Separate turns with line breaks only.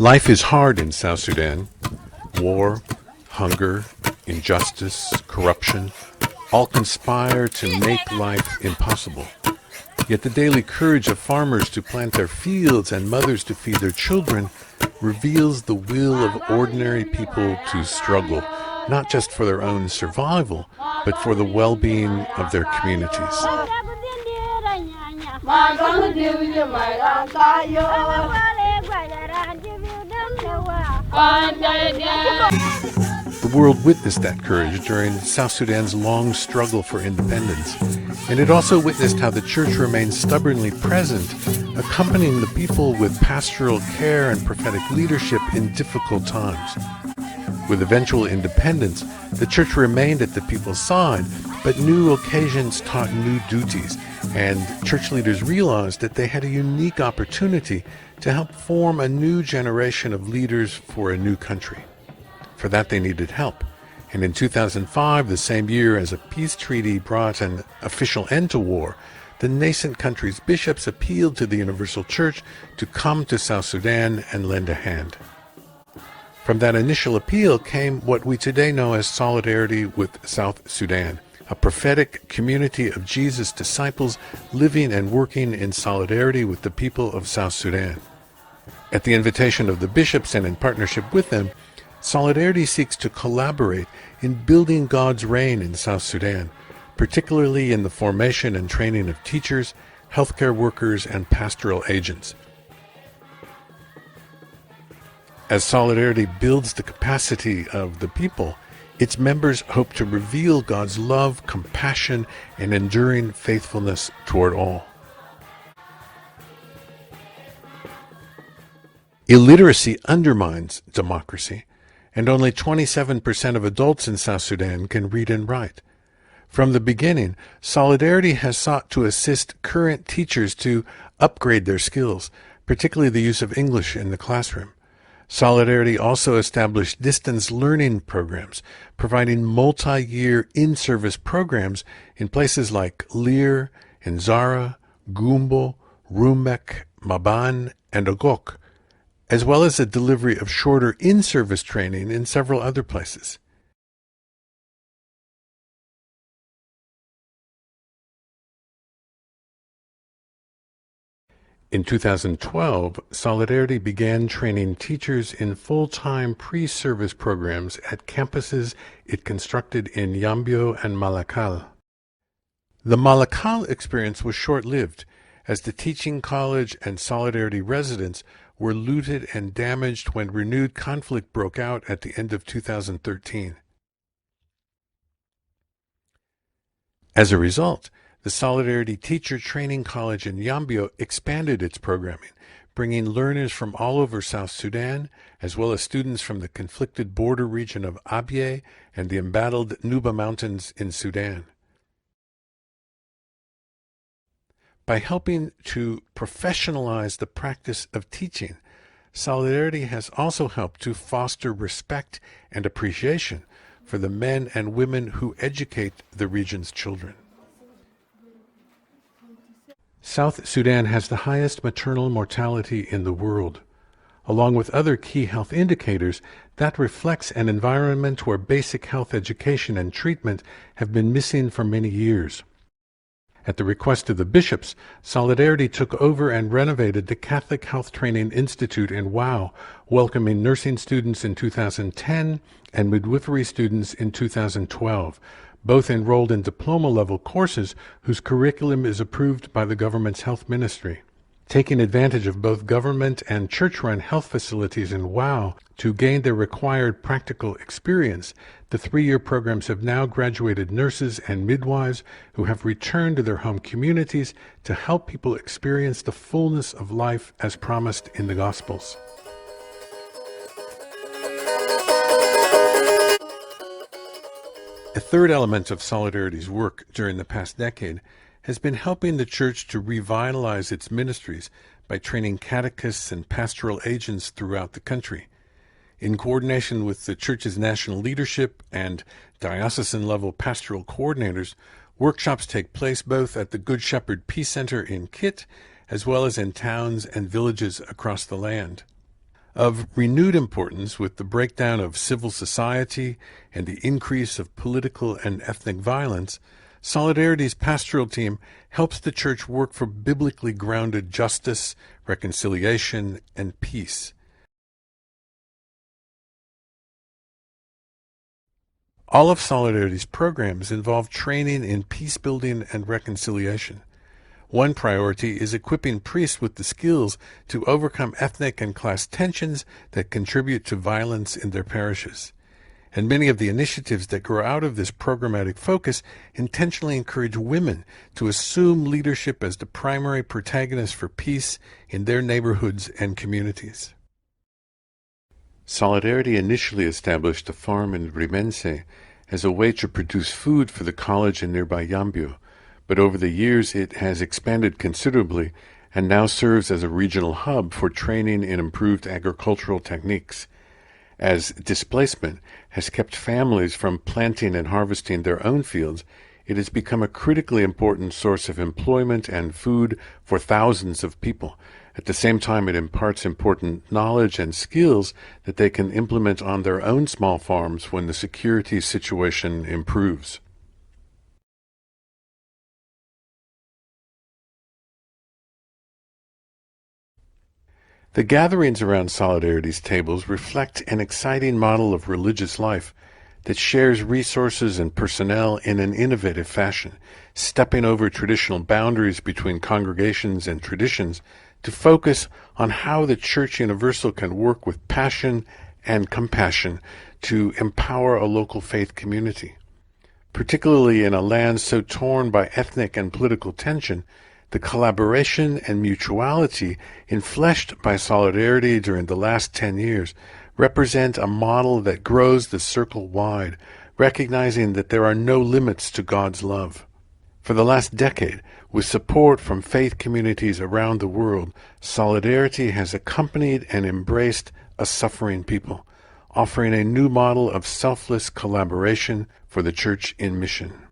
Life is hard in South Sudan. War, hunger, injustice, corruption, all conspire to make life impossible. Yet the daily courage of farmers to plant their fields and mothers to feed their children reveals the will of ordinary people to struggle, not just for their own survival, but for the well-being of their communities. The world witnessed that courage during South Sudan's long struggle for independence, and it also witnessed how the church remained stubbornly present, accompanying the people with pastoral care and prophetic leadership in difficult times. With eventual independence, the church remained at the people's side, but new occasions taught new duties, and church leaders realized that they had a unique opportunity to help form a new generation of leaders for a new country. For that, they needed help. And in 2005, the same year as a peace treaty brought an official end to war, the nascent country's bishops appealed to the Universal Church to come to South Sudan and lend a hand. From that initial appeal came what we today know as Solidarity with South Sudan, a prophetic community of Jesus' disciples living and working in solidarity with the people of South Sudan. At the invitation of the bishops and in partnership with them, Solidarity seeks to collaborate in building God's reign in South Sudan, particularly in the formation and training of teachers, healthcare workers, and pastoral agents. As Solidarity builds the capacity of the people, its members hope to reveal God's love, compassion, and enduring faithfulness toward all. Illiteracy undermines democracy, and only 27% of adults in South Sudan can read and write. From the beginning, Solidarity has sought to assist current teachers to upgrade their skills, particularly the use of English in the classroom. Solidarity also established distance learning programs, providing multi-year in-service programs in places like Leer, Nzara, Gumbo, Rumek, Maban, and Ogok, as well as the delivery of shorter in-service training in several other places. In 2012, Solidarity began training teachers in full-time pre-service programs at campuses it constructed in Yambio and Malakal. The Malakal experience was short-lived, as the teaching college and Solidarity residents were looted and damaged when renewed conflict broke out at the end of 2013. As a result, the Solidarity Teacher Training College in Yambio expanded its programming, bringing learners from all over South Sudan, as well as students from the conflicted border region of Abyei and the embattled Nuba Mountains in Sudan. By helping to professionalize the practice of teaching, Solidarity has also helped to foster respect and appreciation for the men and women who educate the region's children. South Sudan has the highest maternal mortality in the world. Along with other key health indicators, that reflects an environment where basic health education and treatment have been missing for many years. At the request of the bishops, Solidarity took over and renovated the Catholic Health Training Institute in Wau, welcoming nursing students in 2010 and midwifery students in 2012, both enrolled in diploma-level courses whose curriculum is approved by the government's health ministry. Taking advantage of both government and church-run health facilities in Wau to gain their required practical experience, the 3-year programs have now graduated nurses and midwives who have returned to their home communities to help people experience the fullness of life as promised in the Gospels. A third element of Solidarity's work during the past decade has been helping the Church to revitalize its ministries by training catechists and pastoral agents throughout the country. In coordination with the Church's national leadership and diocesan-level pastoral coordinators, workshops take place both at the Good Shepherd Peace Center in Kit, as well as in towns and villages across the land. Of renewed importance with the breakdown of civil society and the increase of political and ethnic violence, Solidarity's pastoral team helps the church work for biblically grounded justice, reconciliation, and peace. All of Solidarity's programs involve training in peace building and reconciliation. One priority is equipping priests with the skills to overcome ethnic and class tensions that contribute to violence in their parishes. And many of the initiatives that grow out of this programmatic focus intentionally encourage women to assume leadership as the primary protagonist for peace in their neighborhoods and communities. Solidarity initially established a farm in Rimense as a way to produce food for the college in nearby Yambio, but over the years it has expanded considerably and now serves as a regional hub for training in improved agricultural techniques. As displacement has kept families from planting and harvesting their own fields, it has become a critically important source of employment and food for thousands of people. At the same time, it imparts important knowledge and skills that they can implement on their own small farms when the security situation improves. The gatherings around Solidarity's tables reflect an exciting model of religious life that shares resources and personnel in an innovative fashion, stepping over traditional boundaries between congregations and traditions to focus on how the Church Universal can work with passion and compassion to empower a local faith community. Particularly in a land so torn by ethnic and political tension, the collaboration and mutuality enfleshed by Solidarity during the last 10 years represent a model that grows the circle wide, recognizing that there are no limits to God's love. For the last decade, with support from faith communities around the world, Solidarity has accompanied and embraced a suffering people, offering a new model of selfless collaboration for the Church in mission.